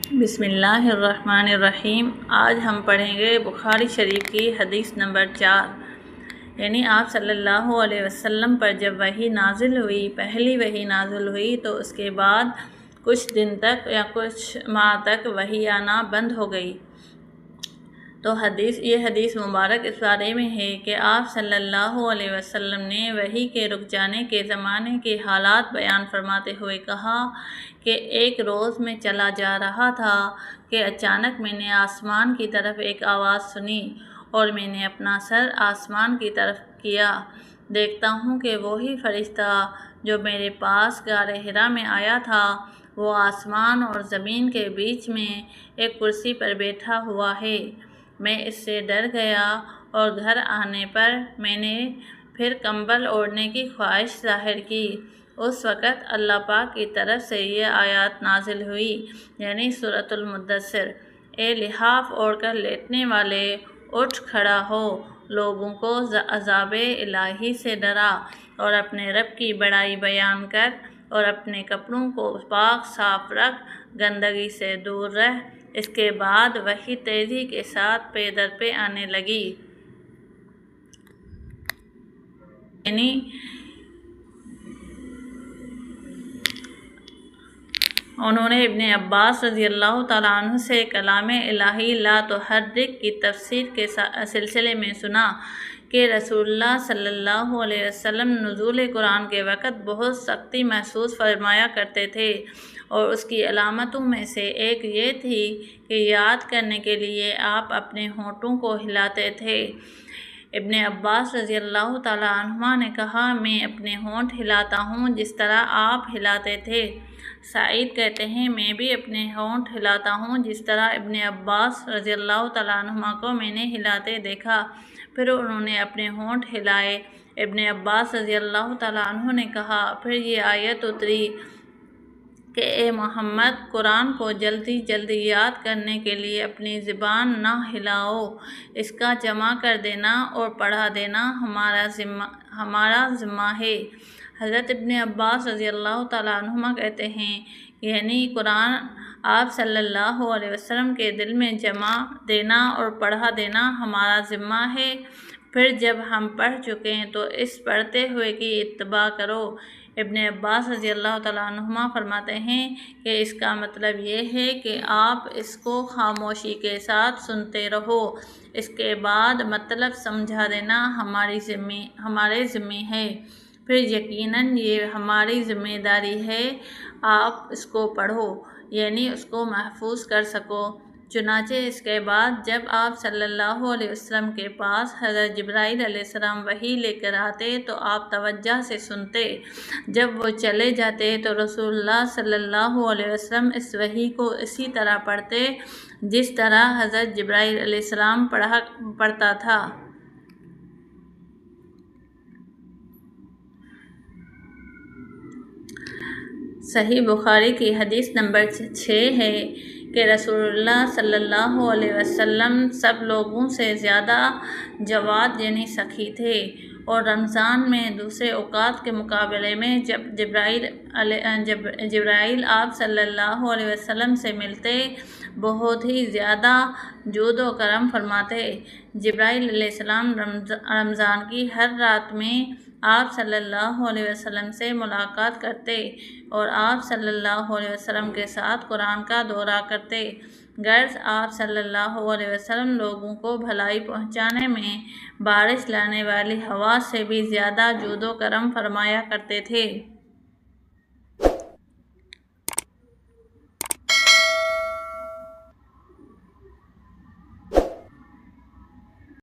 بسم اللہ الرحمن الرحیم۔ آج ہم پڑھیں گے بخاری شریف کی حدیث نمبر 4، یعنی آپ صلی اللہ علیہ وسلم پر جب وحی نازل ہوئی، پہلی وحی نازل ہوئی تو اس کے بعد کچھ دن تک یا کچھ ماہ تک وحی آنا بند ہو گئی۔ تو یہ حدیث مبارک اس بارے میں ہے کہ آپ صلی اللہ علیہ وسلم نے وحی کے رک جانے کے زمانے کے حالات بیان فرماتے ہوئے کہا کہ ایک روز میں چلا جا رہا تھا کہ اچانک میں نے آسمان کی طرف ایک آواز سنی اور میں نے اپنا سر آسمان کی طرف کیا، دیکھتا ہوں کہ وہی فرشتہ جو میرے پاس غار حرا میں آیا تھا وہ آسمان اور زمین کے بیچ میں ایک کرسی پر بیٹھا ہوا ہے۔ میں اس سے ڈر گیا اور گھر آنے پر میں نے پھر کمبل اوڑھنے کی خواہش ظاہر کی۔ اس وقت اللہ پاک کی طرف سے یہ آیات نازل ہوئی، یعنی سورۃ المدثر: اے لحاف اوڑھ کر لیٹنے والے، اٹھ کھڑا ہو، لوگوں کو عذاب الہی سے ڈرا اور اپنے رب کی بڑائی بیان کر اور اپنے کپڑوں کو پاک صاف رکھ، گندگی سے دور رہ۔ اس کے بعد وحی تیزی کے ساتھ پے در پہ آنے لگی، یعنی انہوں نے ابن عباس رضی اللہ تعالیٰ عنہ سے کلام الہی لا تحرک کی تفسیر کے سلسلے میں سنا کہ رسول اللہ صلی اللہ علیہ وسلم نزول قرآن کے وقت بہت سختی محسوس فرمایا کرتے تھے، اور اس کی علامتوں میں سے ایک یہ تھی کہ یاد کرنے کے لیے آپ اپنے ہونٹوں کو ہلاتے تھے۔ ابن عباس رضی اللہ تعالیٰ عنہما نے کہا، میں اپنے ہونٹ ہلاتا ہوں جس طرح آپ ہلاتے تھے۔ سعید کہتے ہیں، میں بھی اپنے ہونٹ ہلاتا ہوں جس طرح ابن عباس رضی اللہ تعالیٰ عنہما کو میں نے ہلاتے دیکھا۔ پھر انہوں نے اپنے ہونٹ ہلائے۔ ابن عباس رضی اللہ تعالیٰ عنہ نے کہا، پھر یہ آیت اتری کہ اے محمد، قرآن کو جلدی جلدی یاد کرنے کے لیے اپنی زبان نہ ہلاؤ، اس کا جمع کر دینا اور پڑھا دینا ہمارا ذمہ ہے۔ حضرت ابن عباس رضی اللہ تعالیٰ عنہما کہتے ہیں، یعنی قرآن آپ صلی اللہ علیہ وسلم کے دل میں جمع دینا اور پڑھا دینا ہمارا ذمہ ہے، پھر جب ہم پڑھ چکیں تو اس پڑھتے ہوئے کی اتباع کرو۔ ابن عباس رضی اللہ تعالیٰ عنہما فرماتے ہیں کہ اس کا مطلب یہ ہے کہ آپ اس کو خاموشی کے ساتھ سنتے رہو، اس کے بعد مطلب سمجھا دینا ہمارے ذمہ ہے، پھر یقیناً یہ ہماری ذمہ داری ہے آپ اس کو پڑھو، یعنی اس کو محفوظ کر سکو۔ چنانچہ اس کے بعد جب آپ صلی اللہ علیہ وسلم کے پاس حضرت جبرائیل علیہ السلام وحی لے کر آتے تو آپ توجہ سے سنتے، جب وہ چلے جاتے تو رسول اللہ صلی اللہ علیہ وسلم اس وحی کو اسی طرح پڑھتے جس طرح حضرت جبرائیل علیہ السلام پڑھتا تھا۔ صحیح بخاری کی حدیث نمبر 6 ہے کہ رسول اللہ صلی اللہ علیہ وسلم سب لوگوں سے زیادہ جواد یعنی سخی تھے، اور رمضان میں دوسرے اوقات کے مقابلے میں جب جبرائیل آپ صلی اللہ علیہ وسلم سے ملتے بہت ہی زیادہ جود و کرم فرماتے۔ جبرائیل علیہ السلام رمضان کی ہر رات میں آپ صلی اللہ علیہ وسلم سے ملاقات کرتے اور آپ صلی اللہ علیہ وسلم کے ساتھ قرآن کا دورہ کرتے۔ غرض آپ صلی اللہ علیہ وسلم لوگوں کو بھلائی پہنچانے میں بارش لانے والی ہوا سے بھی زیادہ جود و کرم فرمایا کرتے تھے۔